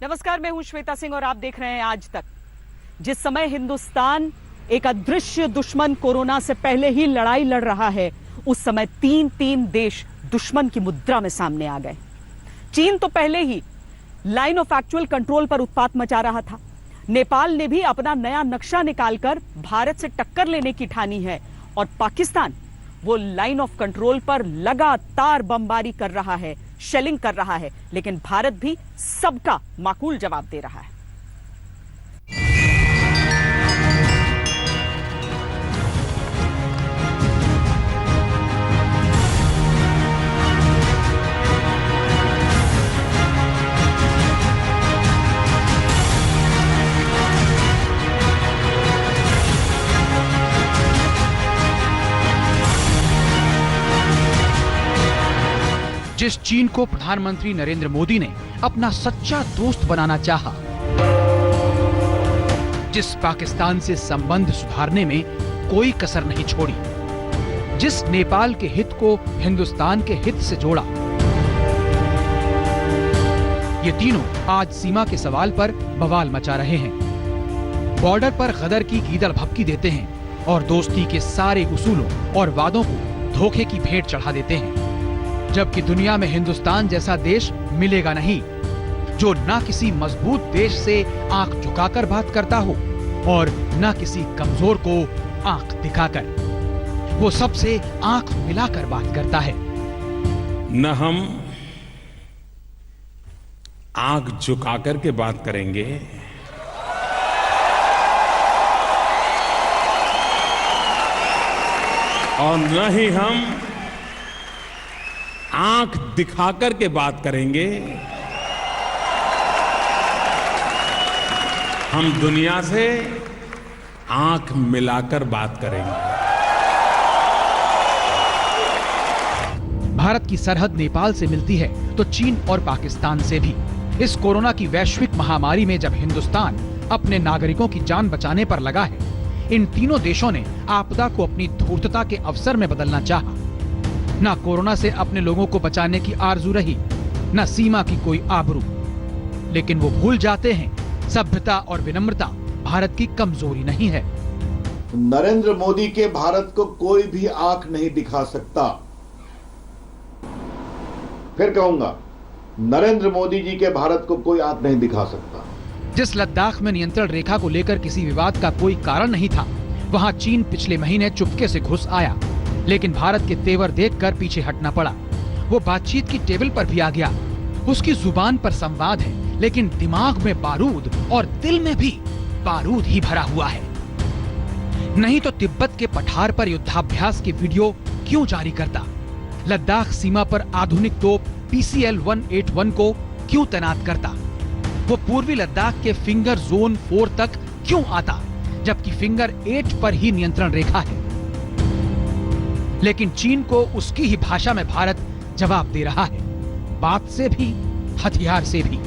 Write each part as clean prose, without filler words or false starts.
नमस्कार, मैं हूं श्वेता सिंह और आप देख रहे हैं आज तक। जिस समय हिंदुस्तान एक अदृश्य दुश्मन कोरोना से पहले ही लड़ाई लड़ रहा है, उस समय तीन देश दुश्मन की मुद्रा में सामने आ गए। चीन तो पहले ही लाइन ऑफ एक्चुअल कंट्रोल पर उत्पात मचा रहा था। नेपाल ने भी अपना नया नक्शा निकालकर भारत से टक्कर लेने की ठानी है और पाकिस्तान वो लाइन ऑफ कंट्रोल पर लगातार बमबारी कर रहा है, शेलिंग कर रहा है, लेकिन भारत भी सबका माकूल जवाब दे रहा है। जिस चीन को प्रधानमंत्री नरेंद्र मोदी ने अपना सच्चा दोस्त बनाना चाहा, जिस पाकिस्तान से संबंध सुधारने में कोई कसर नहीं छोड़ी, जिस नेपाल के हित को हिंदुस्तान के हित से जोड़ा, ये तीनों आज सीमा के सवाल पर बवाल मचा रहे हैं। बॉर्डर पर गदर की गीदड़ भभकी देते हैं और दोस्ती के सारे उसूलों और वादों को धोखे की भेंट चढ़ा देते हैं, जबकि दुनिया में हिंदुस्तान जैसा देश मिलेगा नहीं जो ना किसी मजबूत देश से आंख झुकाकर बात करता हो और ना किसी कमजोर को आंख दिखाकर। वो सबसे आंख मिलाकर बात करता है। न हम आंख झुकाकर के बात करेंगे, और न ही हम आंख दिखाकर के बात करेंगे। हम दुनिया से आंख मिलाकर बात करेंगे। भारत की सरहद नेपाल से मिलती है तो चीन और पाकिस्तान से भी। इस कोरोना की वैश्विक महामारी में जब हिंदुस्तान अपने नागरिकों की जान बचाने पर लगा है, इन तीनों देशों ने आपदा को अपनी धूर्तता के अवसर में बदलना चाहा। ना कोरोना से अपने लोगों को बचाने की आरजू रही, ना सीमा की कोई आबरू, लेकिन वो भूल जाते हैं सभ्यता और विनम्रता भारत की कमजोरी नहीं है। नरेंद्र मोदी के भारत को कोई भी आंख नहीं दिखा सकता। फिर कहूंगा, नरेंद्र मोदी जी के भारत को कोई आंख नहीं दिखा सकता। जिस लद्दाख में नियंत्रण रेखा को लेकर किसी विवाद का कोई कारण नहीं था, वहां चीन पिछले महीने चुपके से घुस आया, लेकिन भारत के तेवर देखकर पीछे हटना पड़ा। वो बातचीत की टेबल पर भी आ गया। उसकी जुबान पर संवाद है, लेकिन दिमाग में बारूद और दिल में भी बारूद ही भरा हुआ है। नहीं तो तिब्बत के पठार पर युद्धाभ्यास के वीडियो क्यों जारी करता? लद्दाख सीमा पर आधुनिक तोप PCL 181 को क्यों तैनात करता? वो पूर्वी लद्दाख के फिंगर जोन 4 तक क्यों आता, जबकि फिंगर 8 पर ही नियंत्रण रेखा है? लेकिन चीन को उसकी ही भाषा में भारत जवाब दे रहा है, बात से भी हथियार से भी।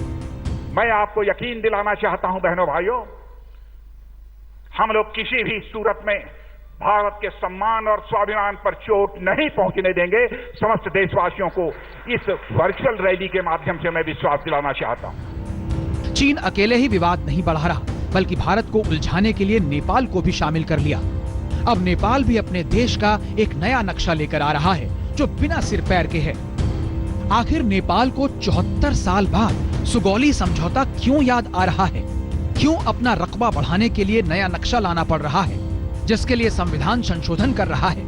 मैं आपको यकीन दिलाना चाहता हूं बहनों भाइयों, हम लोग किसी भी सूरत में भारत के सम्मान और स्वाभिमान पर चोट नहीं पहुंचने देंगे। समस्त देशवासियों को इस वर्चुअल रैली के माध्यम से मैं विश्वास दिलाना चाहता हूं। चीन अकेले ही विवाद नहीं बढ़ा रहा, बल्कि भारत को उलझाने के लिए नेपाल को भी शामिल कर लिया। अब नेपाल भी अपने देश का एक नया नक्शा लेकर आ रहा है, जो बिना सिर पैर के है। आखिर नेपाल को 74 साल बाद सुगौली समझौता क्यों याद आ रहा है? क्यों अपना रकबा बढ़ाने के लिए नया नक्शा लाना पड़ रहा है, जिसके लिए संविधान संशोधन कर रहा है?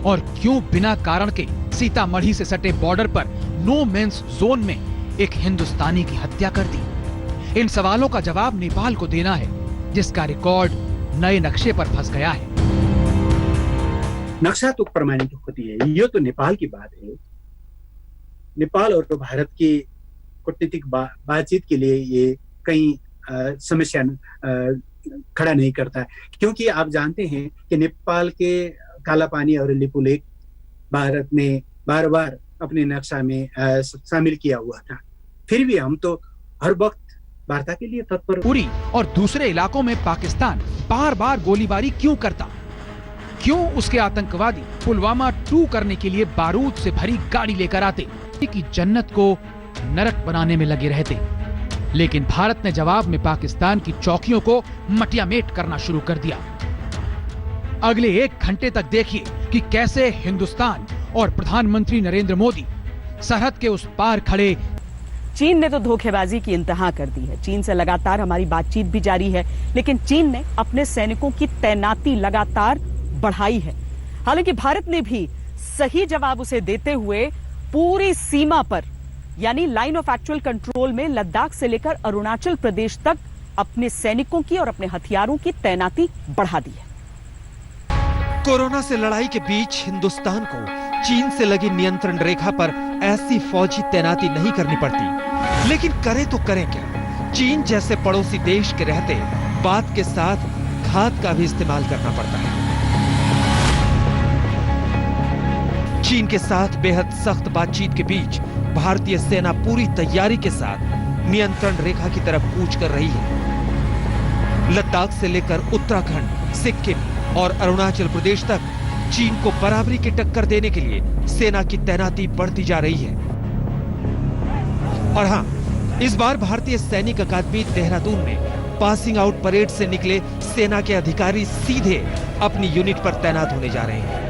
और क्यों बिना कारण के सीतामढ़ी से सटे बॉर्डर पर नो मेंस जोन में एक हिंदुस्तानी की हत्या कर दी? इन सवालों का जवाब नेपाल को देना है, जिसका रिकॉर्ड नए नक्शे पर फंस गया है। नक्शा तो प्रमाणित होती है, ये तो नेपाल की बात है। नेपाल और भारत की कूटनीतिक बातचीत के लिए ये कई समस्या खड़ा नहीं करता है, क्योंकि आप जानते हैं कि नेपाल के काला पानी और लिपुलेख भारत ने बार बार अपने नक्शा में शामिल किया हुआ था। फिर भी हम तो हर वक्त वार्ता के लिए तत्पर। उरी और दूसरे इलाकों में पाकिस्तान बार बार गोलीबारी क्यों करता? क्यों उसके आतंकवादी पुलवामा 2 करने के लिए बारूद से भरी गाड़ी लेकर आते कि जन्नत को नरक बनाने में लगे रहते? लेकिन भारत ने जवाब में पाकिस्तान की चौकियों को मटियामेट करना शुरू कर दिया। अगले 1 घंटे तक देखिए कि कैसे हिंदुस्तान और प्रधानमंत्री नरेंद्र मोदी सरहद के उस पार खड़े। चीन ने तो धोखेबाजी की इंतहा कर दी है। चीन से लगातार हमारी बातचीत भी जारी है, लेकिन चीन ने अपने सैनिकों की तैनाती लगातार बढ़ाई है। हालांकि भारत ने भी सही जवाब उसे देते हुए पूरी सीमा पर यानी लाइन ऑफ एक्चुअल कंट्रोल में लद्दाख से लेकर अरुणाचल प्रदेश तक अपने सैनिकों की और अपने हथियारों की तैनाती बढ़ा दी है। कोरोना से लड़ाई के बीच हिंदुस्तान को चीन से लगी नियंत्रण रेखा पर ऐसी फौजी तैनाती नहीं करनी पड़ती, लेकिन करे तो करें क्या? चीन जैसे पड़ोसी देश के रहते बात के साथ घात का भी इस्तेमाल करना पड़ता है। चीन के साथ बेहद सख्त बातचीत के बीच भारतीय सेना पूरी तैयारी के साथ नियंत्रण रेखा की तरफ कूच कर रही है। लद्दाख से लेकर उत्तराखंड, सिक्किम और अरुणाचल प्रदेश तक चीन को बराबरी की टक्कर देने के लिए सेना की तैनाती बढ़ती जा रही है। और हां, इस बार भारतीय सैनिक अकादमी देहरादून में पासिंग आउट परेड से निकले सेना के अधिकारी सीधे अपनी यूनिट पर तैनात होने जा रहे हैं।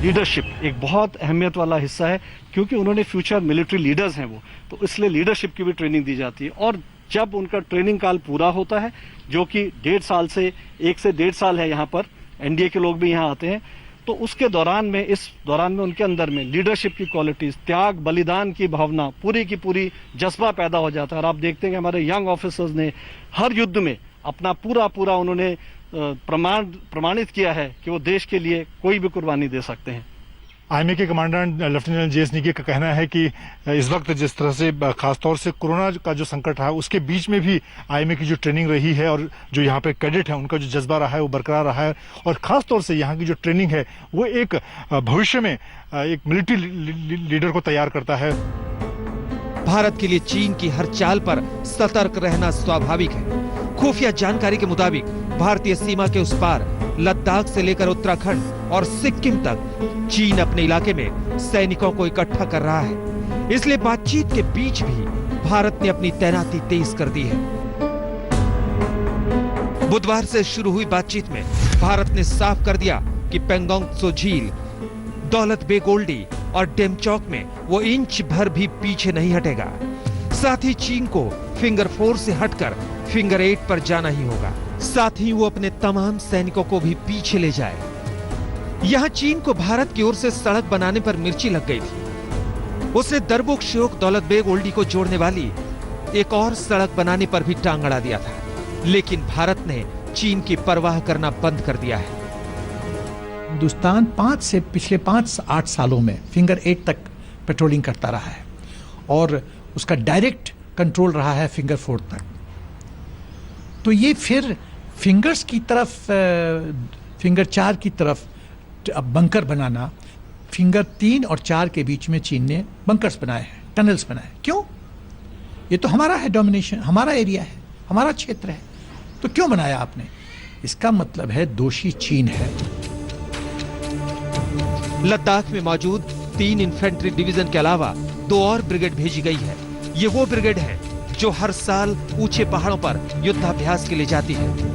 लीडरशिप एक बहुत अहमियत वाला हिस्सा है, क्योंकि उन्होंने फ्यूचर मिलिट्री लीडर्स हैं वो, तो इसलिए लीडरशिप की भी ट्रेनिंग दी जाती है। और जब उनका ट्रेनिंग काल पूरा होता है, जो कि 1.5 साल से 1 से 1.5 साल है, यहाँ पर एनडीए के लोग भी यहाँ आते हैं, तो उसके दौरान में इस दौरान में उनके अंदर में लीडरशिप की क्वालिटीज, त्याग बलिदान की भावना, पूरी की पूरी जज्बा पैदा हो जाता है। और आप देखते हैं कि हमारे यंग ऑफिसर्स ने हर युद्ध में अपना पूरा उन्होंने प्रमाणित किया है कि वो देश के लिए कोई भी कुर्बानी दे सकते हैं। आईएमए के कमांडेंट लेफ्टिनेंट जेएस निगे का कहना है कि इस वक्त जिस तरह से खासतौर से कोरोना का जो संकट रहा है, उसके बीच में भी आईएमए की जो ट्रेनिंग रही है और जो यहाँ पे कैडेट है उनका जो जज्बा रहा है वो बरकरार रहा है। और खासतौर से यहाँ की जो ट्रेनिंग है वो एक भविष्य में एक मिलिट्री लीडर को तैयार करता है। भारत के लिए चीन की हर चाल पर सतर्क रहना स्वाभाविक है। खुफिया जानकारी के मुताबिक भारतीय सीमा के उस पार लद्दाख से लेकर उत्तराखंड और सिक्किम तक चीन अपने इलाके में सैनिकों को इकट्ठा कर रहा है। इसलिए बातचीत के बीच भी भारत ने अपनी तैनाती तेज कर दी है। बुधवार से शुरू हुई बातचीत में भारत ने साफ कर दिया कि पेंगोंग त्सो झील, दौलत बेग ओल्डी और डेमचौक में वो इंच भर भी पीछे नहीं हटेगा। साथ ही चीन को फिंगर 4 से हटकर फिंगर 8 पर जाना ही होगा। साथ ही वो अपने तमाम सैनिकों को भी पीछे ले जाए। यहां चीन को भारत की ओर से सड़क बनाने पर मिर्ची लग गई थी। उसने दरबुक श्योक दौलत बेग ओल्डी को जोड़ने वाली एक और सड़क बनाने पर भी टांग अड़ा दिया था, लेकिन भारत ने चीन की परवाह करना बंद कर दिया है। हिंदुस्तान पिछले 5-8 सालों में फिंगर 8 तक पेट्रोलिंग करता रहा है और उसका डायरेक्ट कंट्रोल रहा है फिंगर 4 तक। तो ये फिर फिंगर्स की तरफ, फिंगर 4 की तरफ बंकर बनाना, फिंगर 3 और 4 के बीच में चीन ने बंकर्स बनाए हैं, टनल्स बनाए। क्यों? ये तो हमारा है, डोमिनेशन हमारा एरिया है, हमारा क्षेत्र है, तो क्यों बनाया आपने? इसका मतलब है दोषी चीन है। लद्दाख में मौजूद 3 इन्फेंट्री डिवीजन के अलावा 2 और ब्रिगेड भेजी गई है। ये वो ब्रिगेड है जो हर साल ऊंचे पहाड़ों पर युद्धाभ्यास के लिए जाती है।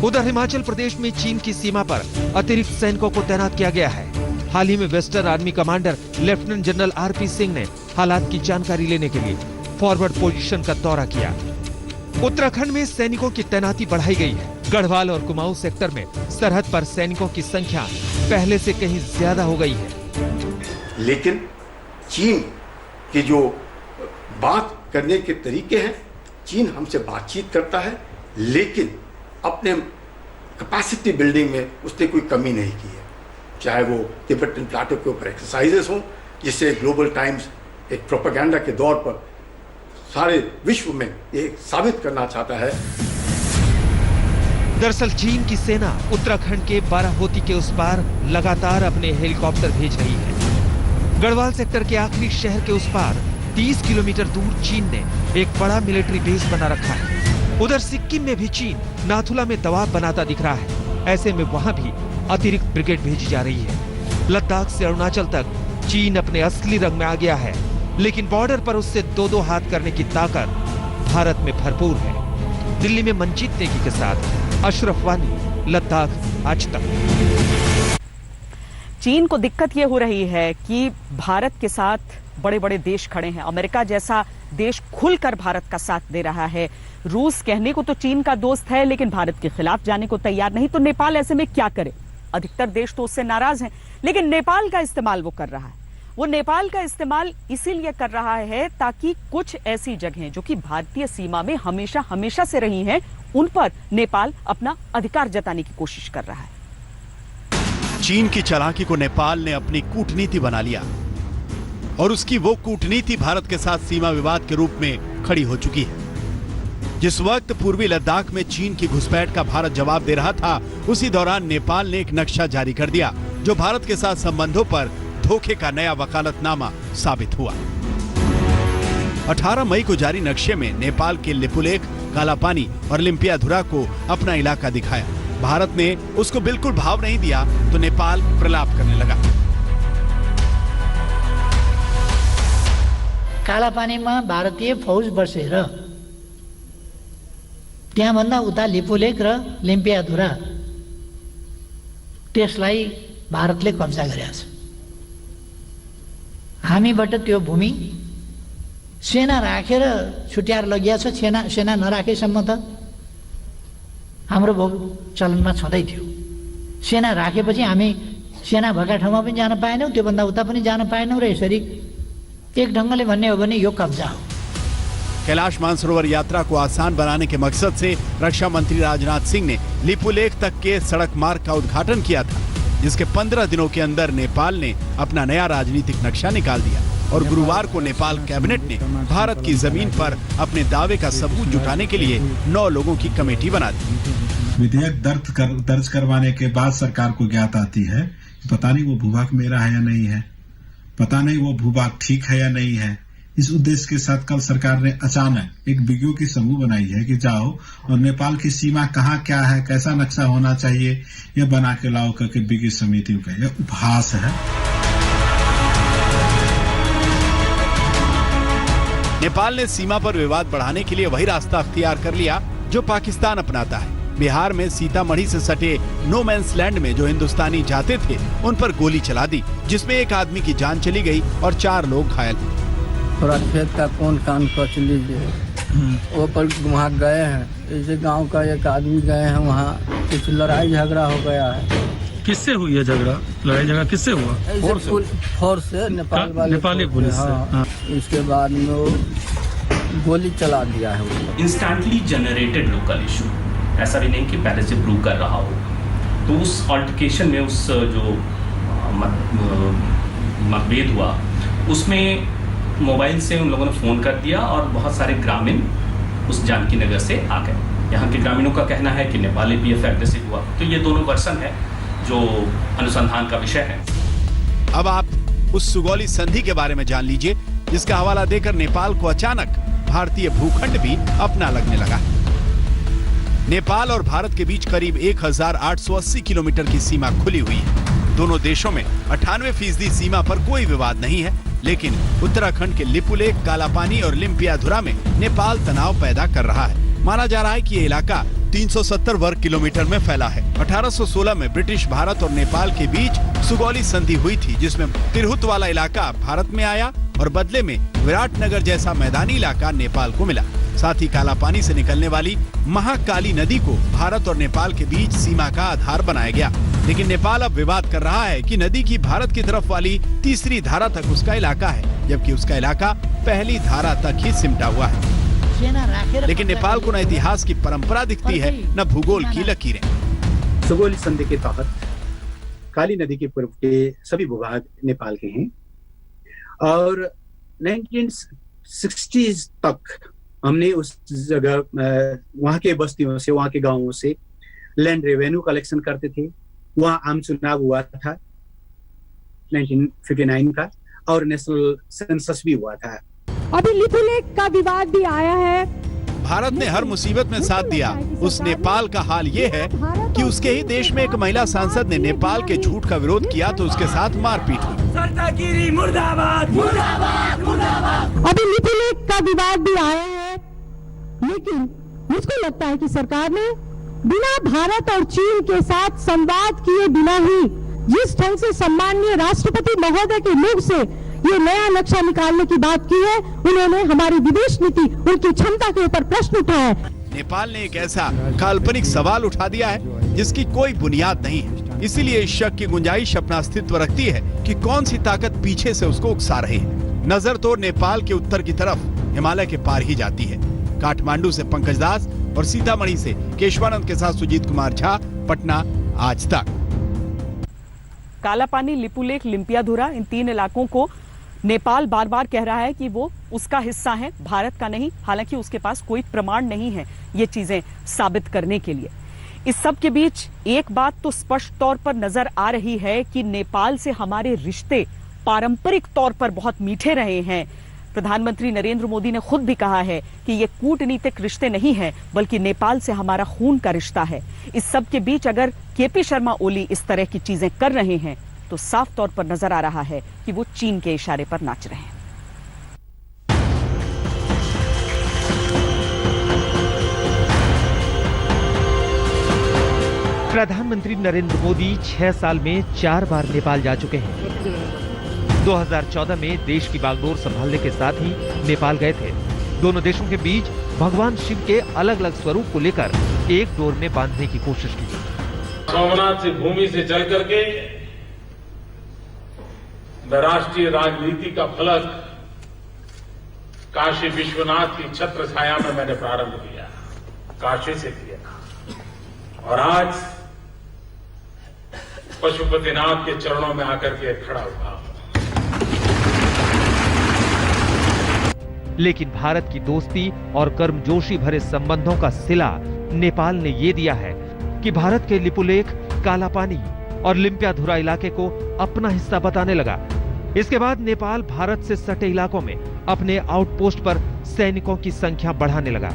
उधर हिमाचल प्रदेश में चीन की सीमा पर अतिरिक्त सैनिकों को तैनात किया गया है। हाल ही में western army commander lieutenant general RP Singh ने हालात की जानकारी लेने के लिए फॉरवर्ड पोजीशन का दौरा किया। उत्तराखंड में सैनिकों की तैनाती बढ़ाई गई है। गढ़वाल और कुमाऊं सेक्टर में सरहद पर सैनिकों की संख्या पहले से कहीं ज्यादा हो गई है। लेकिन चीन की जो बात करने के तरीके हैं, चीन हमसे बातचीत करता है, लेकिन अपने कैपेसिटी बिल्डिंग में उसने कोई कमी नहीं की है। चाहे वो तिब्बतन प्लाटो के ऊपर एक्सरसाइजेस हों, जिससे ग्लोबल टाइम्स एक प्रोपेगेंडा के दौर पर सारे विश्व में ये साबित करना चाहता है। दरअसल चीन की सेना उत्तराखंड के बाराहोती के उस पार लगातार अपने हेलीकॉप्टर भेज रही है। गढ़वाल सेक्टर के आखिरी शहर के उस पार 30 किलोमीटर दूर चीन ने एक बड़ा मिलिट्री बेस बना रखा है। उधर सिक्किम में भी चीन नाथुला में दबाव बनाता दिख रहा है। ऐसे में वहां भी अतिरिक्त ब्रिगेड भेजी जा रही है। लद्दाख से अरुणाचल तक चीन अपने असली रंग में आ गया है। लेकिन बॉर्डर पर उससे दो दो हाथ करने की ताकत भारत में भरपूर है। दिल्ली में मंजीत नेगी के साथ अशरफ वानी, लद्दाख आज तक। चीन को दिक्कत यह हो रही है कि भारत के साथ बड़े बड़े देश खड़े हैं। अमेरिका जैसा देश खुलकर भारत का साथ दे रहा है। रूस कहने को तो चीन का दोस्त है, लेकिन भारत के खिलाफ जाने को तैयार नहीं। तो नेपाल ऐसे में क्या करे? अधिकतर देश तो उससे नाराज हैं, लेकिन नेपाल का इस्तेमाल वो कर रहा है। वो नेपाल का इस्तेमाल इसीलिए कर रहा है ताकि कुछ ऐसी जगहें जो कि भारतीय सीमा में हमेशा हमेशा से रही हैं, उन पर नेपाल अपना अधिकार जताने की कोशिश कर रहा है। चीन की चालाकी को नेपाल ने अपनी कूटनीति बना लिया और उसकी वो कूटनीति भारत के साथ सीमा विवाद के रूप में खड़ी हो चुकी है। जिस वक्त पूर्वी लद्दाख में चीन की घुसपैठ का भारत जवाब दे रहा था, उसी दौरान नेपाल ने एक नक्शा जारी कर दिया जो भारत के साथ संबंधों पर धोखे का नया वकालतनामा साबित हुआ। 18 मई को जारी नक्शे में नेपाल के लिपुलेख, कालापानी और लिम्पियाधुरा को अपना इलाका दिखाया। भारत ने उसको बिल्कुल भाव नहीं दिया तो नेपाल प्रलाप करने लगा। कालापानीमा भारतीय फौज बसेर त्यहाँभन्दा उता लिपुलेख र लिम्पियाधुरा त्यसलाई भारतले कब्जा गरेको छ। हामीबाट त्यो भूमि सेना राखेर छुट्याएर लगिया छ। सेना नराखेसम्म त हाम्रो भोग चलनमा छँदै थियो। सेना राखेपछि हामी सेना भएका ठाउँमा पनि जान पाएनौँ, त्योभन्दा उता पनि जान पाएनौँ र यसरी एक ढंगले भन्ने हो भने यो कब्जा हो। कैलाश मानसरोवर यात्रा को आसान बनाने के मकसद से रक्षा मंत्री राजनाथ सिंह ने लिपुलेख तक के सड़क मार्ग का उद्घाटन किया था, जिसके 15 दिनों के अंदर नेपाल ने अपना नया राजनीतिक नक्शा निकाल दिया और गुरुवार को नेपाल कैबिनेट ने भारत की जमीन पर अपने दावे का सबूत जुटाने के लिए 9 लोगों की कमेटी बना दी। विधेयक दर्ज करवाने के बाद सरकार को ज्ञात आती है, पता नहीं वो भूभाग मेरा है या नहीं है, पता नहीं वो भूभाग ठीक है या नहीं है। इस उद्देश्य के साथ कल सरकार ने अचानक एक विज्ञों की समूह बनाई है कि जाओ और नेपाल की सीमा कहाँ क्या है, कैसा नक्शा होना चाहिए, यह बना के लाओ करके विज्ञ समितियों का यह उपहास है। नेपाल ने सीमा पर विवाद बढ़ाने के लिए वही रास्ता अख्तियार कर लिया जो पाकिस्तान अपनाता है। बिहार में सीतामढ़ी से सटे नो मैंस लैंड में जो हिंदुस्तानी जाते थे उन पर गोली चला दी, जिसमें एक आदमी की जान चली गई और 4 लोग घायल। थोड़ा खेत का कौन कान पच लीजिए, वो पर वहाँ गए हैं। इसे गांव का एक आदमी गए हैं, वहाँ कुछ लड़ाई झगड़ा हो गया है। किससे हुई है झगड़ा? लड़ाई झगड़ा किससे हुआ? फोर्स से, नेपाल वाले, नेपाली पुलिस से। हाँ। इसके बाद में वो गोली चला दिया है। इंस्टेंटली जनरेटेड लोकल इशू, ऐसा भी नहीं कि पहले से प्रूव कर रहा हो। तो उस अल्टरकेशन में उस जो मतभेद हुआ उसमें मोबाइल से उन लोगों ने फ़ोन कर दिया और बहुत सारे ग्रामीण उस जानकी नगर से आ गए। यहाँ के ग्रामीणों का कहना है कि नेपाली पीएफ एग्रेसिव हुआ। तो ये दोनों वर्सन है जो अनुसंधान का विषय है। अब आप उस सुगौली संधि के बारे में जान लीजिए, जिसका हवाला देकर नेपाल को अचानक भारतीय भूखंड भी अपना लगने लगा। नेपाल और भारत के बीच करीब 1880 किलोमीटर की सीमा खुली हुई है। दोनों देशों में 98% सीमा पर कोई विवाद नहीं है, लेकिन उत्तराखंड के लिपुलेख, कालापानी और लिम्पियाधुरा में नेपाल तनाव पैदा कर रहा है। माना जा रहा है कि ये इलाका 370 वर्ग किलोमीटर में फैला है। 1816 में ब्रिटिश भारत और नेपाल के बीच सुगौली संधि हुई थी, जिसमें तिरहुत वाला इलाका भारत में आया और बदले में विराटनगर जैसा मैदानी इलाका नेपाल को मिला। साथ ही कालापानी से निकलने वाली महाकाली नदी को भारत और नेपाल के बीच सीमा का आधार बनाया गया। लेकिन नेपाल अब विवाद कर रहा है कि नदी की भारत की तरफ वाली तीसरी धारा तक उसका इलाका है, जबकि उसका इलाका पहली धारा तक ही सिमटा हुआ है। लेकिन नेपाल को न इतिहास की परंपरा दिखती है, न भूगोल की लकीरें। सुगौली संधि के तहत काली नदी के पूर्व के सभी भूभाग नेपाल के हैं और 1960s तक हमने उस जगह वहाँ के बस्तियों से, वहाँ के गांवों से लैंड रेवेन्यू कलेक्शन करते थे। वहाँ आम चुनाव हुआ था 1959 का और नेशनल सेंसस भी हुआ था। अभी लिपुलेख का विवाद भी आया है। भारत ने हर मुसीबत में साथ दिया। उस नेपाल का हाल ये है कि उसके ही देश में एक महिला सांसद ने नेपाल के झूठ का विरोध किया तो उसके साथ मारपीट हुई। सरतागिरी मुर्दाबाद मुर्दाबाद मुर्दाबाद। अभी लिपुलेख का विवाद भी आया है, लेकिन मुझको लगता है कि सरकार ने बिना भारत और चीन के साथ संवाद किए बिना ही जिस ढंग से सम्माननीय राष्ट्रपति महोदय के मुख से ये नया नक्शा निकालने की बात की है, उन्होंने हमारी विदेश नीति, उनकी क्षमता के ऊपर प्रश्न उठाया है। नेपाल ने एक ऐसा काल्पनिक सवाल उठा दिया है जिसकी कोई बुनियाद नहीं है, इसीलिए इस शक की गुंजाइश अपना अस्तित्व रखती है कि कौन सी ताकत पीछे से उसको उकसा रही है। नजर तो नेपाल के उत्तर की तरफ हिमालय के पार ही जाती है। काठमांडू से पंकज दास और सीतामढ़ी से केशवानंद के साथ सुजीत कुमार झा, पटना, आज तक। कालापानी, लिपुलेख, लिम्पियाधुरा, इन 3 इलाकों को नेपाल बार बार कह रहा है कि वो उसका हिस्सा है, भारत का नहीं। हालांकि उसके पास कोई प्रमाण नहीं है ये चीजें साबित करने के लिए। इस सब के बीच एक बात तो स्पष्ट तौर पर नजर आ रही है कि नेपाल से हमारे रिश्ते पारंपरिक तौर पर बहुत मीठे रहे हैं। प्रधानमंत्री नरेंद्र मोदी ने खुद भी कहा है कि ये कूटनीतिक रिश्ते नहीं है, बल्कि नेपाल से हमारा खून का रिश्ता है। इस सब के बीच अगर केपी शर्मा ओली इस तरह की चीजें कर रहे हैं तो साफ तौर पर नजर आ रहा है कि वो चीन के इशारे पर नाच रहे हैं। प्रधानमंत्री नरेंद्र मोदी 6 साल में 4 बार नेपाल जा चुके हैं। 2014 में देश की बागडोर संभालने के साथ ही नेपाल गए थे। दोनों देशों के बीच भगवान शिव के अलग अलग स्वरूप को लेकर एक डोर में बांधने की कोशिश की। सोमनाथ से भूमि से चल करके राष्ट्रीय राजनीति का फलक काशी विश्वनाथ की छत्र छाया में मैंने प्रारंभ किया, काशी से किया और आज पशुपतिनाथ के चरणों में आकर के खड़ा हुआ। लेकिन भारत की दोस्ती और गर्मजोशी भरे संबंधों का सिला नेपाल ने ये दिया है कि भारत के लिपुलेख, कालापानी और लिम्पियाधुरा इलाके को अपना हिस्सा बताने लगा। इसके बाद नेपाल भारत से सटे इलाकों में अपने आउटपोस्ट पर सैनिकों की संख्या बढ़ाने लगा।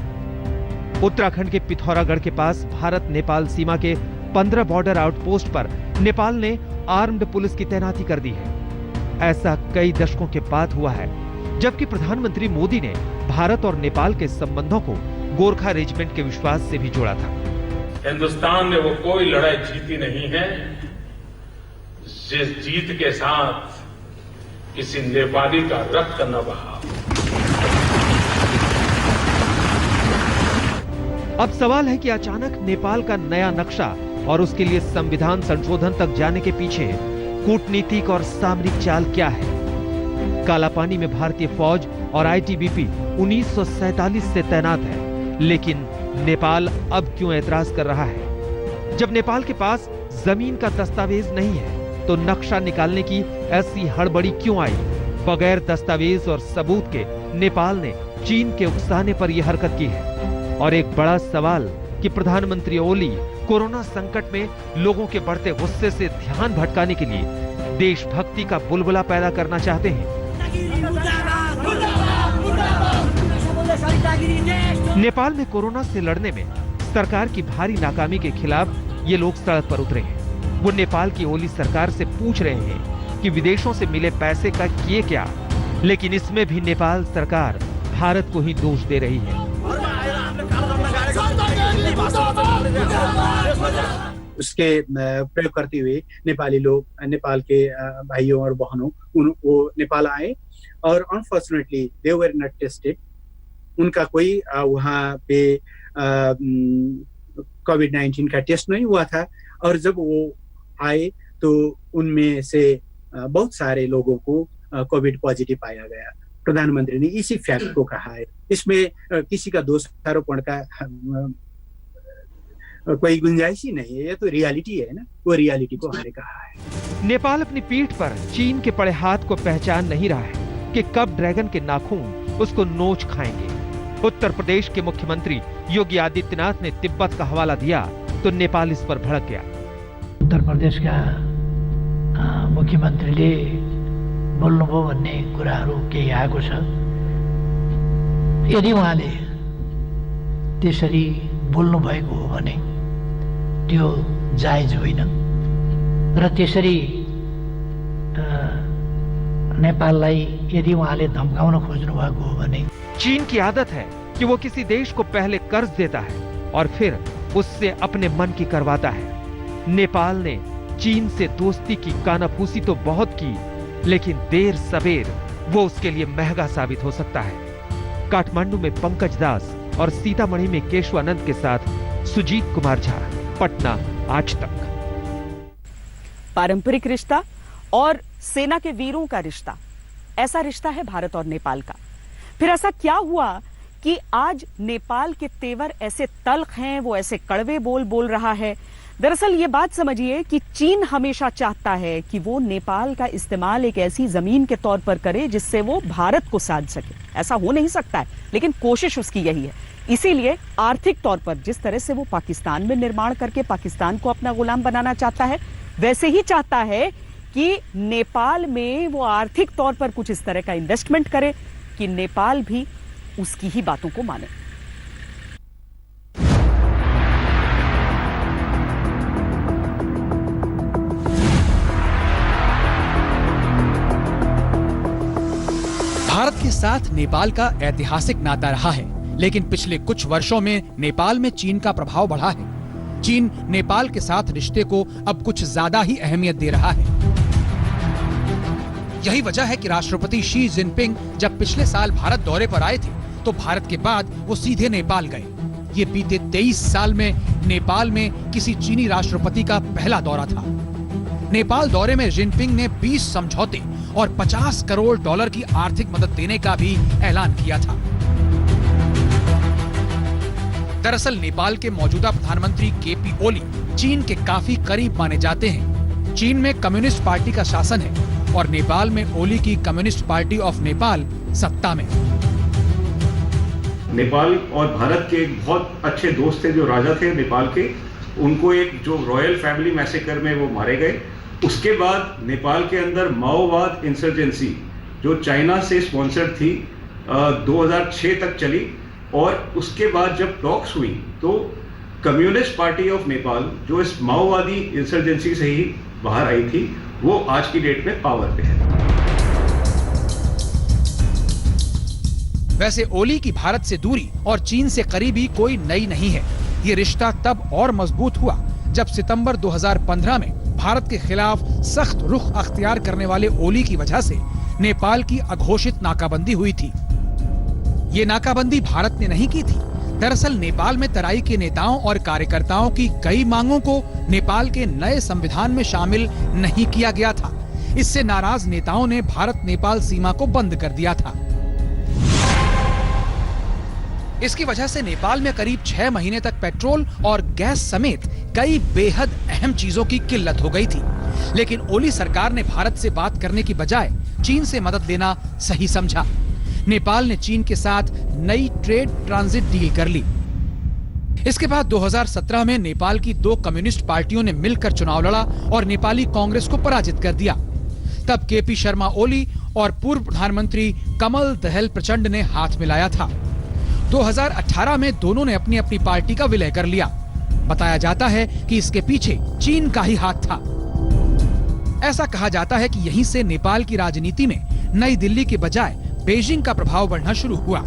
उत्तराखंड के पिथौरागढ़ के पास भारत नेपाल सीमा के 15 बॉर्डर आउटपोस्ट पर नेपाल ने आर्म्ड पुलिस की तैनाती कर दी है। ऐसा कई दशकों के बाद हुआ है, जबकि प्रधानमंत्री मोदी ने भारत और नेपाल के संबंधों को गोरखा रेजिमेंट के विश्वास से भी जोड़ा था। हिंदुस्तान ने वो कोई लड़ाई जीती नहीं है जिस जीत के साथ किसी नेपाली का रक्त न बहा। अब सवाल है कि अचानक नेपाल का नया नक्शा और उसके लिए संविधान संशोधन तक जाने के पीछे कूटनीतिक और सामरिक चाल क्या है? कालापानी में भारतीय फौज और आईटीबीपी 1947 से तैनात है, लेकिन नेपाल अब क्यों ऐतराज कर रहा है? जब नेपाल के पास जमीन का दस्तावेज नहीं है तो नक्शा निकालने की ऐसी हड़बड़ी क्यों आई? बगैर दस्तावेज और सबूत के नेपाल ने चीन के उकसाने पर यह हरकत की है। और एक बड़ा सवाल कि प्रधानमंत्री ओली कोरोना संकट में लोगों के बढ़ते गुस्से से ध्यान भटकाने के लिए देशभक्ति का बुलबुला पैदा करना चाहते हैं। नेपाल में कोरोना से लड़ने में सरकार की भारी नाकामी के खिलाफ ये लोग सड़क पर उतरे हैं। वो नेपाल की ओली सरकार से पूछ रहे हैं कि विदेशों से मिले पैसे का किए क्या, लेकिन इसमें भी नेपाल सरकार भारत को ही दोष दे रही है। उसके प्रयोग करते हुए नेपाली लोग, नेपाल के भाइयों और बहनों, वो नेपाल आए और unfortunately they were not tested. उनका कोई वहाँ पे कोविड-19 का टेस्ट नहीं हुआ था और जब वो आए तो उनमें से बहुत सारे लोगों को कोविड पॉजिटिव पाया गया। प्रधानमंत्री ने इसी फैक्ट को कहा है। इसमें किसी का दोषारोपण का कोई गुंजाइश ही नहीं है। ये तो रियलिटी है ना, वो रियलिटी को हमने कहा है। नेपाल अपनी पीठ पर चीन के पड़े हाथ को पहचान नहीं रहा है कि कब ड्रैगन के नाखून उसको नोच खाएंगे। उत्तर प्रदेश के मुख्यमंत्री योगी आदित्यनाथ ने तिब्बत का हवाला दिया तो नेपाल इस पर भड़क गया। उत्तर प्रदेश का मुख्यमन्त्रीले बोल्नुभयो भन्ने कुराहरू केही आएको छ। यदि उहाँले त्यसरी बोल्नु भएको हो भने त्यो जायज होइन र त्यसरी नेपाललाई यदि उहाँले धम्काउन खोज्नु भएको हो भने चीन की आदत है कि वो किसी देश को पहले कर्ज देता है और फिर उससे अपने मन की करवाता है। नेपाल ने चीन से दोस्ती की कानाफूसी तो बहुत की, लेकिन देर सवेर वो उसके लिए महंगा साबित हो सकता है। काठमांडू में पंकज दास और सीतामढ़ी में केशवानंद के साथ सुजीत कुमार झा, पटना आज तक। पारंपरिक रिश्ता और सेना के वीरों का रिश्ता, ऐसा रिश्ता है भारत और नेपाल का। फिर ऐसा क्या हुआ कि आज नेपाल के तेवर ऐसे तल्ख हैं, वो ऐसे कड़वे बोल रहा है? दरअसल ये बात समझिए कि चीन हमेशा चाहता है कि वो नेपाल का इस्तेमाल एक ऐसी जमीन के तौर पर करे जिससे वो भारत को साध सके। ऐसा हो नहीं सकता है, लेकिन कोशिश उसकी यही है। इसीलिए आर्थिक तौर पर जिस तरह से वो पाकिस्तान में निर्माण करके पाकिस्तान को अपना गुलाम बनाना चाहता है, वैसे ही चाहता है कि नेपाल में वो आर्थिक तौर पर कुछ इस तरह का इन्वेस्टमेंट करे कि नेपाल भी उसकी ही बातों को माने। भारत के साथ नेपाल का ऐतिहासिक नाता रहा है, लेकिन पिछले कुछ वर्षों में नेपाल में चीन का प्रभाव बढ़ा है। चीन नेपाल के साथ रिश्ते को अब कुछ ज्यादा ही अहमियत दे रहा है। यही वजह है कि राष्ट्रपति शी जिनपिंग जब पिछले साल भारत दौरे पर आए थे, तो भारत के बाद वो सीधे नेपाल गए। ये बीते 23 साल में नेपाल में किसी चीनी राष्ट्रपति का पहला दौरा था। नेपाल दौरे में जिनपिंग ने 20 समझौते और 50 करोड़ डॉलर की आर्थिक मदद देने का भी ऐलान किया था। दरअसल नेपाल के मौजूदा प्रधानमंत्री केपी ओली चीन के काफी करीब माने जाते हैं। चीन में कम्युनिस्ट पार्टी का शासन है और नेपाल में ओली की कम्युनिस्ट पार्टी ऑफ नेपाल सत्ता में। नेपाल और भारत के एक बहुत अच्छे दोस्त थे जो राजा थे नेपाल के, उनको एक जो रॉयल फैमिली मैसेकर में वो मारे गए। उसके बाद नेपाल के अंदर माओवाद इंसर्जेंसी जो चाइना से स्पॉन्सर्ड थी 2006 तक चली, और उसके बाद जब टॉक्स हुई तो कम्युनिस्ट पार्टी ऑफ नेपाल जो इस माओवादी इंसर्जेंसी से ही बाहर आई थी, वो आज की डेट में पावर पे है। वैसे ओली की भारत से दूरी और चीन से करीबी कोई नई नहीं है। ये रिश्ता तब और मजबूत हुआ जब सितंबर 2015 में भारत के खिलाफ सख्त रुख अख्तियार करने वाले ओली की वजह से नेपाल की अघोषित नाकाबंदी हुई थी। ये नाकाबंदी भारत ने नहीं की थी। दरअसल नेपाल में तराई के नेताओं और कार्यकर्ताओं की कई मांगों को नेपाल के नए संविधान में शामिल नहीं किया गया था। इससे नाराज नेताओं ने भारत नेपाल सीमा को बंद कर दिया था। इसकी वजह से नेपाल में करीब 6 महीने तक पेट्रोल और गैस समेत कई बेहद अहम चीजों की किल्लत हो गई थी। लेकिन ओली सरकार ने भारत से बात करने की बजाय चीन से मदद लेना सही समझा। नेपाल ने चीन के साथ नई ट्रेड ट्रांजिट डील कर ली। इसके बाद 2017 में नेपाल की 2 कम्युनिस्ट पार्टियों ने मिलकर चुनाव लड़ा और नेपाली कांग्रेस को पराजित कर दिया। तब केपी शर्मा ओली और पूर्व प्रधानमंत्री कमल दहल प्रचंड ने हाथ मिलाया था। 2018 में दोनों ने अपनी अपनी पार्टी का विलय कर लिया। बताया जाता है कि इसके पीछे चीन का ही हाथ था। ऐसा कहा जाता है कि यहीं से नेपाल की राजनीति में नई दिल्ली के बजाय बीजिंग का प्रभाव बढ़ना शुरू हुआ।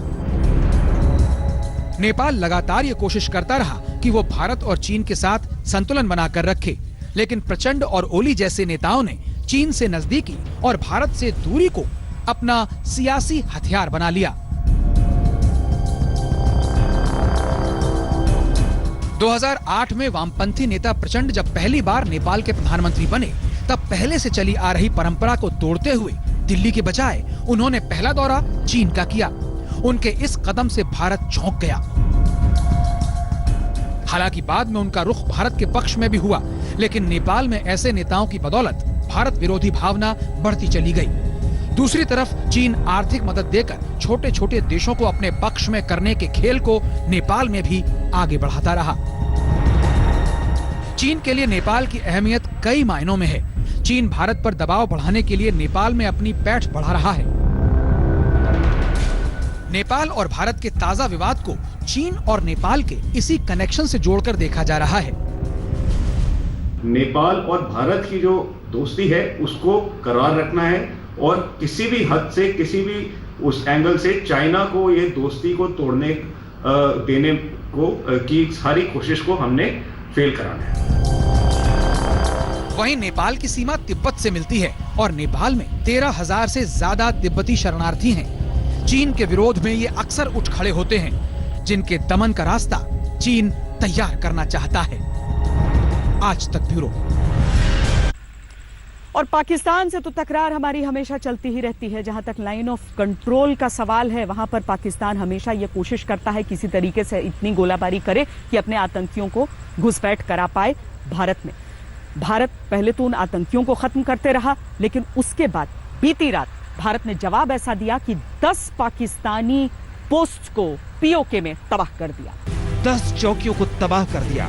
नेपाल लगातार ये कोशिश करता रहा कि वो भारत और चीन के साथ संतुलन बनाकर रखे, लेकिन प्रचंड और ओली जैसे नेताओं ने चीन से नजदीकी और भारत से दूरी को अपना सियासी हथियार बना लिया। 2008 में वामपंथी नेता प्रचंड जब पहली बार नेपाल के प्रधानमंत्री बने, तब पहले से चली आ रही परंपरा को तोड़ते हुए दिल्ली के बजाय उन्होंने पहला दौरा चीन का किया। उनके इस कदम से भारत चौंक गया। हालांकि बाद में उनका रुख भारत के पक्ष में भी हुआ, लेकिन नेपाल में ऐसे नेताओं की बदौलत भारत विरोधी भावना बढ़ती चली गई। दूसरी तरफ चीन आर्थिक मदद देकर छोटे छोटे देशों को अपने पक्ष में करने के खेल को नेपाल में भी आगे बढ़ाता रहा। चीन के लिए नेपाल की अहमियत कई मायनों में है। चीन भारत पर दबाव बढ़ाने के लिए नेपाल में अपनी पैठ बढ़ा रहा है। नेपाल और भारत के ताजा विवाद को चीन और नेपाल के इसी कनेक्शन से जोड़कर देखा जा रहा है। नेपाल और भारत की जो दोस्ती है उसको करार रखना है और किसी भी हद से, किसी भी उस एंगल से चाइना को ये दोस्ती को तोड़ने देने को की सारी कोशिश को हमने फेल कराना है। वहीं नेपाल की सीमा तिब्बत से मिलती है और नेपाल में 13,000 से ज्यादा तिब्बती शरणार्थी हैं। चीन के विरोध में ये अक्सर उठ खड़े होते हैं, जिनके दमन का रास्ता चीन तैयार करना चाहता है। आज तक ब्यूरो। और पाकिस्तान से तो तकरार हमारी हमेशा चलती ही रहती है। जहां तक लाइन ऑफ कंट्रोल का सवाल है, वहां पर पाकिस्तान हमेशा ये कोशिश करता है किसी तरीके से इतनी गोलाबारी करे कि अपने आतंकियों को घुसपैठ करा पाए भारत में। भारत पहले तो उन आतंकियों को खत्म करते रहा, लेकिन उसके बाद बीती रात भारत ने जवाब ऐसा दिया कि 10 पाकिस्तानी पोस्ट को पीओके में तबाह कर दिया। 10 चौकियों को तबाह कर दिया।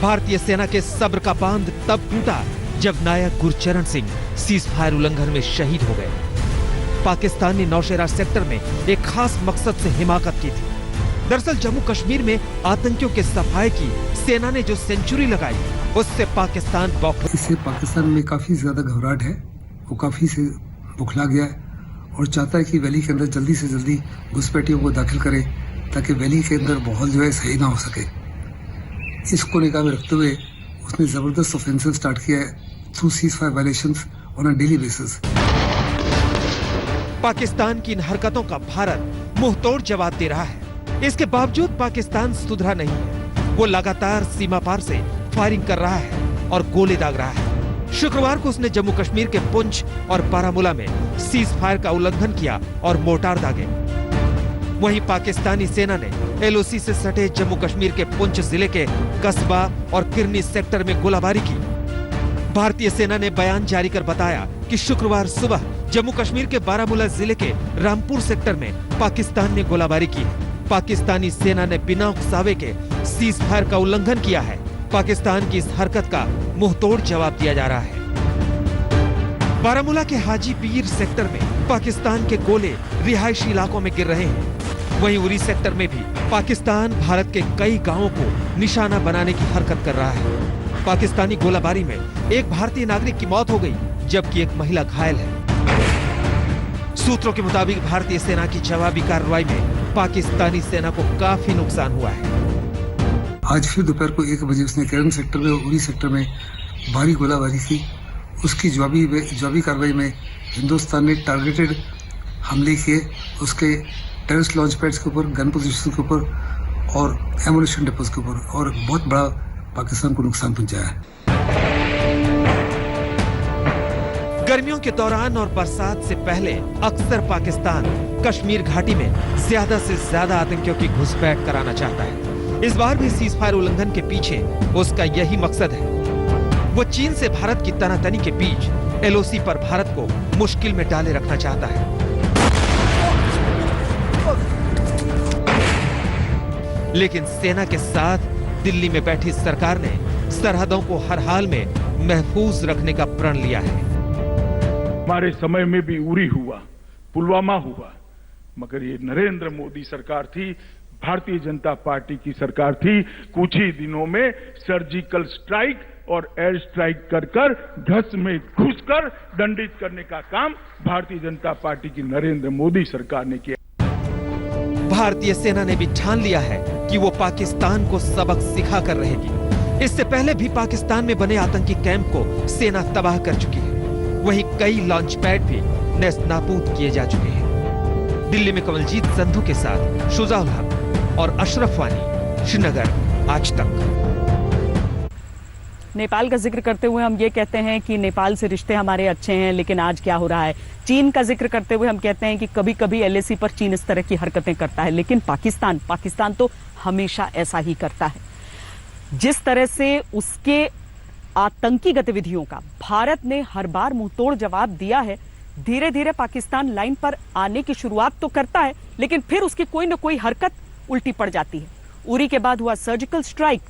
भारतीय सेना के सब्र का बांध तब टूटा जब नायक गुरचरण सिंह सीज फायर उल्लंघन में शहीद हो गए। पाकिस्तान ने नौशेरा सेक्टर में एक खास मकसद से हिमाकत की थी। दरअसल जम्मू कश्मीर में आतंकियों के सफाए की सेना ने जो सेंचुरी लगाई, उससे पाकिस्तान इससे पाकिस्तान में काफी ज्यादा घबराहट है। वो काफी से बुखला गया है और चाहता है कि वैली के अंदर जल्दी से जल्दी घुसपैठियों को दाखिल करे, ताकि वैली के अंदर माहौल जो है सही ना हो सके। इसको निगाह में रखते हुए उसने जबरदस्त ऑफेंसिव स्टार्ट किया है through cease fire violations on a daily basis. Pakistan की इन हरकतों का भारत मुंहतोड़ जवाब दे रहा है। इसके बावजूद पाकिस्तान सुधरा नहीं है। वो लगातार सीमा पार से फायरिंग कर रहा है और गोले दाग रहा है। शुक्रवार को उसने जम्मू कश्मीर के पुंछ और बारामूला में सीज फायर का उल्लंघन किया और मोर्टार दागे। वहीं पाकिस्तानी सेना ने एलओसी से सटे जम्मू कश्मीर के पुंछ जिले के कस्बा और किरनी सेक्टर में गोलाबारी की। भारतीय सेना ने बयान जारी कर बताया कि शुक्रवार सुबह जम्मू कश्मीर के बारामूला जिले के रामपुर सेक्टर में पाकिस्तान ने गोलाबारी की। पाकिस्तानी सेना ने बिना उकसावे के सीज फायर का उल्लंघन किया है। पाकिस्तान की इस हरकत का मुंहतोड़ जवाब दिया जा रहा है। बारामूला के हाजी पीर सेक्टर में पाकिस्तान के गोले रिहायशी इलाकों में गिर रहे हैं। वहीं उरी सेक्टर में भी पाकिस्तान भारत के कई गांवों को निशाना बनाने की हरकत कर रहा है। पाकिस्तानी गोलाबारी में एक भारतीय नागरिक की मौत हो गई, जबकि एक महिला घायल है। सूत्रों के मुताबिक भारतीय सेना की जवाबी कार्रवाई में पाकिस्तानी सेना को काफी नुकसान हुआ है। आज फिर दोपहर को 1 बजे उसने केरन सेक्टर में और उरी सेक्टर में भारी गोलाबारी की। उसकी जवाबी कार्रवाई में हिंदुस्तान ने टारगेटेड हमले किए उसके टेररिस्ट लॉन्च पैड्स के ऊपर, गन पोजीशन के ऊपर और एमुनिशन डिपोज के ऊपर, और बहुत बड़ा पाकिस्तान को नुकसान पहुंचाया है। गर्मियों के दौरान और बरसात से पहले अक्सर पाकिस्तान कश्मीर घाटी में ज्यादा से ज्यादा आतंकियों की घुसपैठ कराना चाहता है। इस बार भी सीज फायर उल्लंघन के पीछे उसका यही मकसद है। वो चीन से भारत की तनातनी के बीच एलओसी पर भारत को मुश्किल में डाले रखना चाहता है। लेकिन सेना के साथ दिल्ली में बैठी सरकार ने सरहदों को हर हाल में महफूज रखने का प्रण लिया है। हमारे समय में भी उरी हुआ, पुलवामा हुआ, मगर ये नरेंद्र मोदी सरकार थी, भारतीय जनता पार्टी की सरकार थी। कुछ ही दिनों में सर्जिकल स्ट्राइक और एयर स्ट्राइक कर घस में घुसकर दंडित करने का काम भारतीय जनता पार्टी की नरेंद्र मोदी सरकार ने किया। भारतीय सेना ने भी ठान लिया है कि वो पाकिस्तान को सबक सिखा कर रहेगी। इससे पहले भी पाकिस्तान में बने आतंकी कैंप को सेना तबाह कर चुकी है। वहीं कई लॉन्च पैड भी नेस्तनाबूद किए जा चुके हैं। दिल्ली में कमलजीत संधू के साथ शुजाउल हक और अशरफ वानी, श्रीनगर, आज तक। नेपाल का जिक्र करते हुए हम ये कहते हैं कि नेपाल से रिश्ते हमारे अच्छे हैं, लेकिन आज क्या हो रहा है। चीन का जिक्र करते हुए हम कहते हैं कि कभी कभी एलएसी पर चीन इस तरह की हरकतें करता है, लेकिन पाकिस्तान तो हमेशा ऐसा ही करता है। जिस तरह से उसके आतंकी गतिविधियों का भारत ने हर बार मुंहतोड़ जवाब दिया है, धीरे धीरे पाकिस्तान लाइन पर आने की शुरुआत तो करता है, लेकिन फिर उसकी कोई न कोई हरकत उल्टी पड़ जाती है। उरी के बाद हुआ सर्जिकल स्ट्राइक,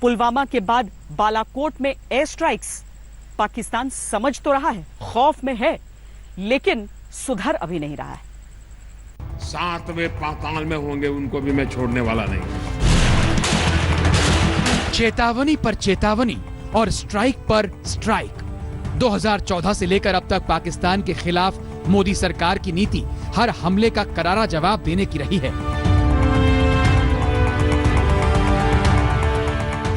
पुलवामा के बाद बालाकोट में एयर स्ट्राइक्स। पाकिस्तान समझ तो रहा है, खौफ में है, लेकिन सुधर अभी नहीं रहा है। 7वें पाताल में होंगे, उनको भी मैं छोड़ने वाला नहीं। चेतावनी पर चेतावनी और स्ट्राइक पर स्ट्राइक। 2014 से लेकर अब तक पाकिस्तान के खिलाफ मोदी सरकार की नीति हर हमले का करारा जवाब देने की रही है।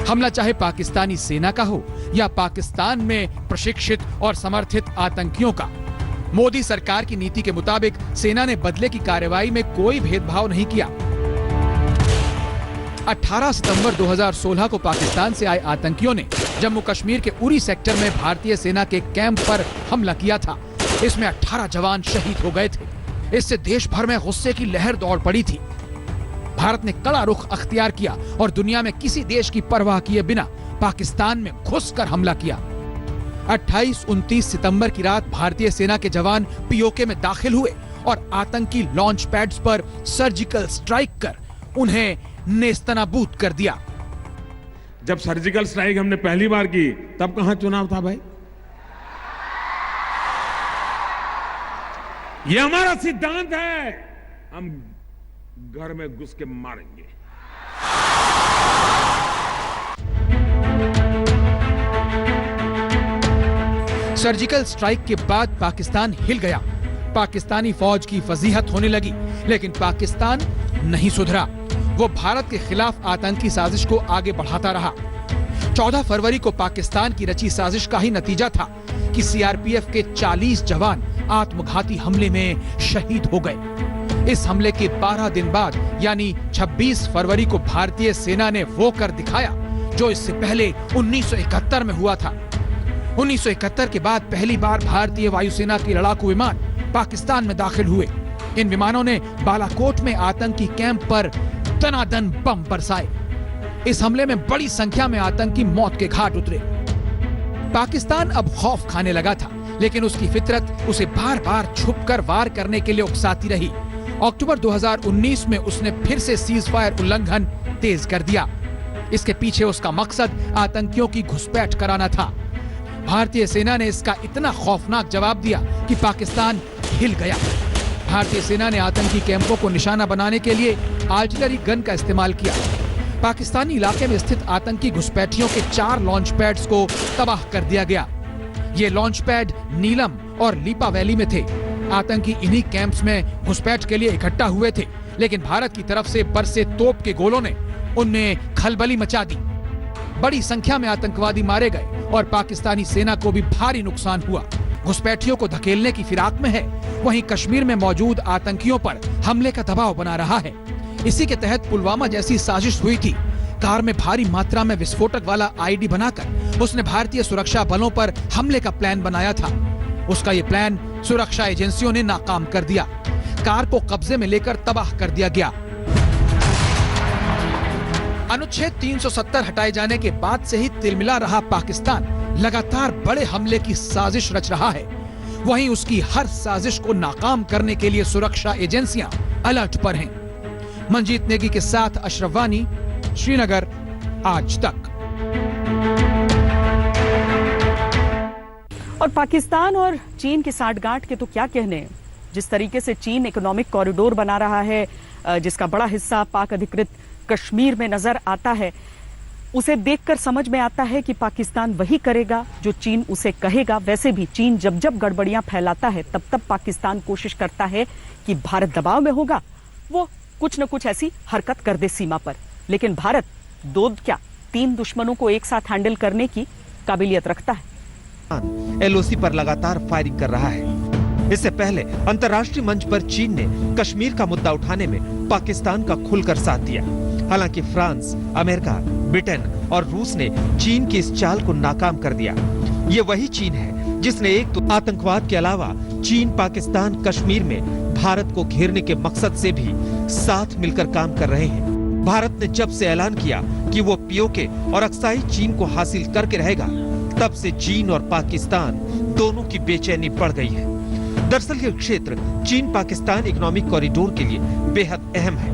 हमला चाहे पाकिस्तानी सेना का हो या पाकिस्तान में प्रशिक्षित और समर्थित आतंकियों का, मोदी सरकार की नीति के मुताबिक सेना ने बदले की कार्रवाई में कोई भेदभाव नहीं किया। 18 सितंबर 2016 को पाकिस्तान से आए आतंकियों ने जम्मू कश्मीर के उरी सेक्टर में भारतीय सेना के कैंप पर हमला किया था। इसमें 18 जवान शहीद हो गए थे। इससे देश भर में गुस्से की लहर दौड़ पड़ी थी। भारत ने कड़ा रुख अख्तियार किया और दुनिया में किसी देश की परवाह किए बिना पाकिस्तान में घुसकर हमला किया। 28-29 सितंबर की रात भारतीय सेना के जवान पीओके में दाखिल हुए और आतंकी लॉन्च पैड्स पर सर्जिकल स्ट्राइक कर उन्हें नेस्तनाबूद कर दिया। जब सर्जिकल स्ट्राइक हमने पहली बार की तब कहां चुनाव था भाई? ये हमारा सिद्धांत है, हम घर में घुस के मारेंगे। सर्जिकल स्ट्राइक के बाद पाकिस्तान हिल गया। पाकिस्तानी फौज की फजीहत होने लगी, लेकिन पाकिस्तान नहीं सुधरा। वो भारत के खिलाफ आतंकी साजिश को आगे बढ़ाता रहा। 14 फरवरी को पाकिस्तान की रची साजिश का ही नतीजा था कि सीआरपीएफ के 40 जवान आत्मघाती हमले में शहीद हो गए। इस हमले के 12 दिन बाद यानी 26 फरवरी को भारतीय सेना ने वो कर दिखाया जो इससे पहले 1971 में हुआ था। 1971 के बाद पहली बार भारतीय वायुसेना के लड़ाकू विमान पाकिस्तान में दाखिल हुए। इन विमानों ने बालाकोट में आतंकी कैंप पर दनादन बम बरसाए। इस हमले में बड़ी संख्या में आतंकी मौत के घाट उतरे। पाकिस्तान अब खौफ खाने लगा था, लेकिन उसकी फितरत उसे बार बार छुपकर वार करने के लिए उकसाती रही। अक्टूबर 2019 में उसने फिर से सीज फायर उल्लंघन तेज कर दिया। इसके पीछे उसका मकसद आतंकियों की घुसपैठ कराना था। भारतीय सेना ने इसका इतना खौफनाक जवाब दिया कि पाकिस्तान हिल गया। भारतीय सेना ने आतंकी कैंपों को निशाना बनाने के लिए आर्टिलरी गन का इस्तेमाल किया। पाकिस्तानी इलाके में स्थित आतंकी घुसपैठियों के 4 लॉन्च पैड्स को तबाह कर दिया गया। ये लॉन्च पैड नीलम और लीपा वैली में थे। आतंकी इन्हीं कैंप्स में घुसपैठ के लिए इकट्ठा हुए थे, लेकिन भारत की तरफ से बरसे तोप के गोलों ने उनमें खलबली मचा दी। बड़ी संख्या में आतंकवादी मारे गए और पाकिस्तानी सेना को भी भारी नुकसान हुआ। घुसपैठियों को धकेलने की फिराक में है, वहीं कश्मीर में मौजूद आतंकियों पर हमले का दबाव बना रहा है। इसी के तहत पुलवामा जैसी साजिश हुई थी। कार में भारी मात्रा में विस्फोटक वाला आईडी बनाकर उसने भारतीय सुरक्षा बलों पर हमले का प्लान बनाया था। उसका ये प्लान सुरक्षा एजेंसियों ने नाकाम कर दिया। कार को कब्जे में लेकर तबाह कर दिया गया। अनुच्छेद 370 हटाए जाने के बाद से ही तिलमिला रहा पाकिस्तान लगातार बड़े हमले की साजिश रच रहा है। वहीं उसकी हर साजिश को नाकाम करने के लिए सुरक्षा एजेंसियां अलर्ट पर हैं। मंजीत नेगी के साथ अशरफ वानी, श्रीनगर, आज तक। और पाकिस्तान और चीन की साठगांठ के तो क्या कहने। जिस तरीके से चीन इकोनॉमिक कॉरिडोर बना रहा है, जिसका बड़ा हिस्सा पाक अधिकृत कश्मीर में नजर आता है, उसे देखकर समझ में आता है कि पाकिस्तान वही करेगा जो चीन उसे कहेगा। वैसे भी चीन जब जब गड़बड़ियां फैलाता है तब तब पाकिस्तान कोशिश करता है कि भारत दबाव में होगा, वो कुछ न कुछ ऐसी हरकत कर दे सीमा पर। लेकिन भारत 3 दुश्मनों को एक साथ हैंडल करने की काबिलियत रखता है। एलओसी पर लगातार फायरिंग कर रहा है। इससे पहले अंतर्राष्ट्रीय मंच पर चीन ने कश्मीर का मुद्दा उठाने में पाकिस्तान का खुलकर साथ दिया। हालांकि फ्रांस, अमेरिका, ब्रिटेन और रूस ने चीन की इस चाल को नाकाम कर दिया। ये वही चीन है जिसने एक तो आतंकवाद के अलावा चीन पाकिस्तान कश्मीर में भारत को घेरने के मकसद से भी साथ मिलकर काम कर रहे हैं। भारत ने जब से ऐलान किया कि वो पीओके और अक्साई चीन को हासिल करके रहेगा, तब से चीन और पाकिस्तान दोनों की बेचैनी बढ़ गई है। दरअसल ये क्षेत्र चीन पाकिस्तान इकोनॉमिक कॉरिडोर के लिए बेहद अहम है।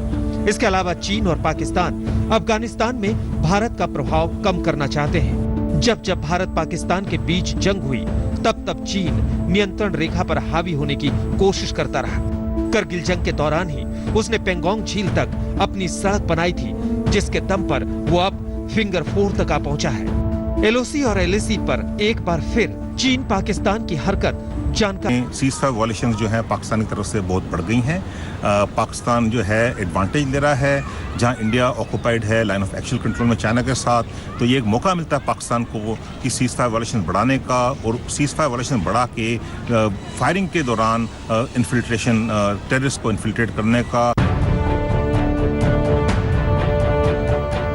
इसके अलावा चीन और पाकिस्तान अफगानिस्तान में भारत का प्रभाव कम करना चाहते हैं। जब जब भारत पाकिस्तान के बीच जंग हुई, तब तब चीन नियंत्रण रेखा पर हावी होने की कोशिश करता रहा। करगिल जंग के दौरान ही उसने पेंगोंग झील तक अपनी सड़क बनाई थी, जिसके दम पर वो अब फिंगर 4 तक आ पहुंचा है। LOC और LAC पर एक बार फिर चीन पाकिस्तान की हरकत जानकारी। सीज़फायर वायलेशंस जो है पाकिस्तान की तरफ से बहुत बढ़ गई हैं। पाकिस्तान जो है एडवांटेज ले रहा है, जहां इंडिया ऑक्युपाइड है लाइन ऑफ एक्चुअल कंट्रोल में चाइना के साथ, तो ये एक मौका मिलता है पाकिस्तान को कि सीज़फायर वायलेशन बढ़ाने का, और सीज़फायर वायलेशन बढ़ा के फायरिंग के दौरान इन्फिल्ट्रेशन, टेररिस्ट को इन्फिल्ट्रेट करने का।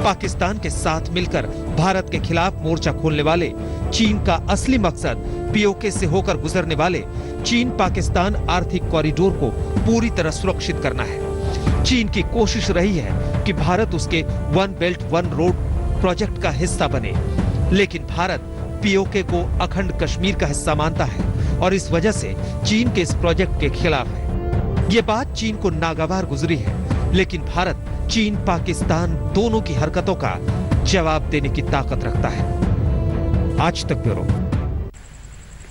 पाकिस्तान के साथ मिलकर भारत के खिलाफ मोर्चा खोलने वाले चीन का असली मकसद POK से होकर गुजरने वाले चीन पाकिस्तान आर्थिक कॉरिडोर को पूरी तरह सुरक्षित करना है। चीन की कोशिश रही है कि भारत उसके one belt one road project का हिस्सा बने, लेकिन भारत POK को अखंड कश्मीर का हिस्सा मानता है और इस वजह से चीन के इस प्रोजेक्ट के खिलाफ है। ये बात चीन को नागवार गुजरी है, लेकिन भारत चीन पाकिस्तान दोनों की हरकतों का जवाब देने की ताकत रखता है। आज तक ब्यूरो।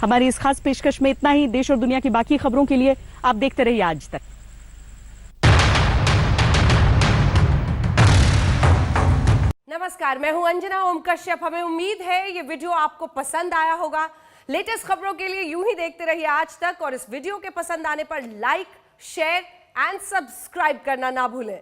हमारी इस खास पेशकश में इतना ही। देश और दुनिया की बाकी खबरों के लिए आप देखते रहिए आज तक। नमस्कार, मैं हूं अंजना ओम कश्यप। हमें उम्मीद है ये वीडियो आपको पसंद आया होगा। लेटेस्ट खबरों के लिए यूं ही देखते रहिए आज तक, और इस वीडियो के पसंद आने पर लाइक, शेयर एंड सब्सक्राइब करना ना भूलें।